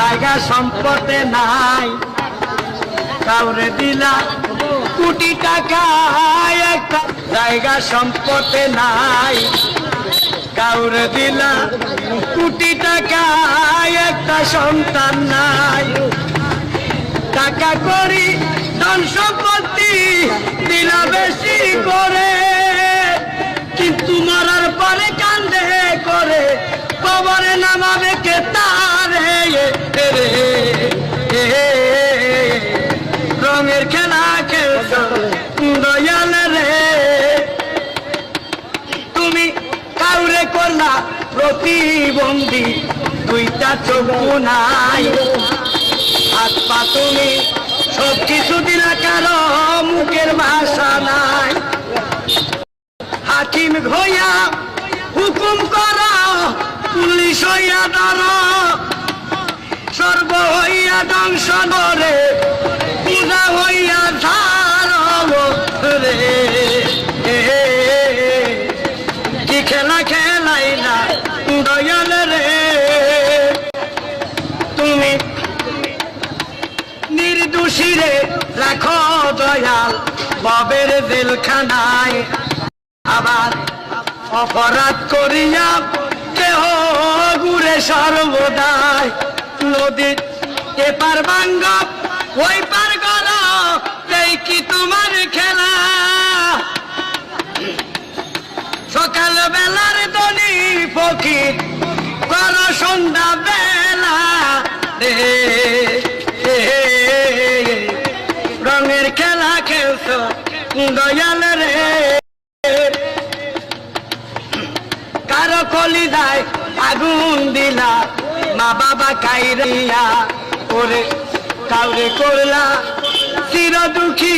জায়গা সম্পদে নাই, কাউরে দিলা কোটি টাকা একটা জায়গা সম্পদে নাই, কাউরে দিলা কোটি টাকা একটা সন্তান নাই। টাকা করি ধন সম্পত্তি দিলা বেশি করে, কিন্তু মরার পরে কান্দে করে কবরে নামাবে কে তারে। রঙের খেলা খেলছ দয়াল রে, তুমি কাউরে করলা প্রতিবন্ধী, দুইটা চোখ নাই, হাত পা তুমি সব কিছু দিলা, কারো মুখের ভাষা নাই। হাকিম হইয়া হুকুম করা, পুলিশ হইয়া ধর, সর্ব হইয়া ধ্বংস করে, পূজা হইয়া ধার রে। কি খেলা খেলাইলা দয়াল রে, তুমি নির্দোষীরে রাখো দয়াল ববের জেলখানায়। আবার অপরাধ করিয়া কেহ ঘুরে সর্বদাই, নদীর এপার ভাঙ্গ ওই পার গর, এই কি তোমার খেলা। সকাল বেলার ধনী ফকির কর সন্ধ্যা বেলা রে, রঙের খেলা খেলছ দয়াল রে। কারো কলিজায় আগুন দিলা, মা বাবা কাইরিয়া করে, কাউরে করলা চির দুঃখী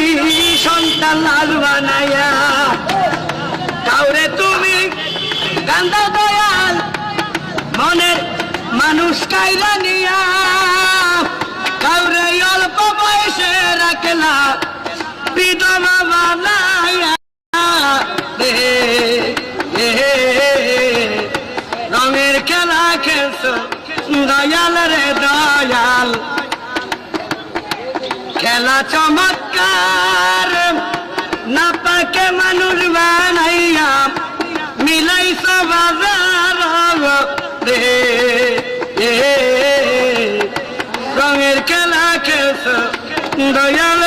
সন্তান লাল বানাইয়া। কাউরে তুমি কান্দা দয়াল মনের মানুষ কাইরা নিয়া, কাউরে অল্প বয়সে রাখলা বিধবা বানাইয়া। রঙের খেলা খেলছ দয়াল রে দয়াল, খেলা চমৎকার না পাকে মানুষ বানাইয়া, মিলাইছ বাজার রে। রঙের খেলা খেলছ দয়াল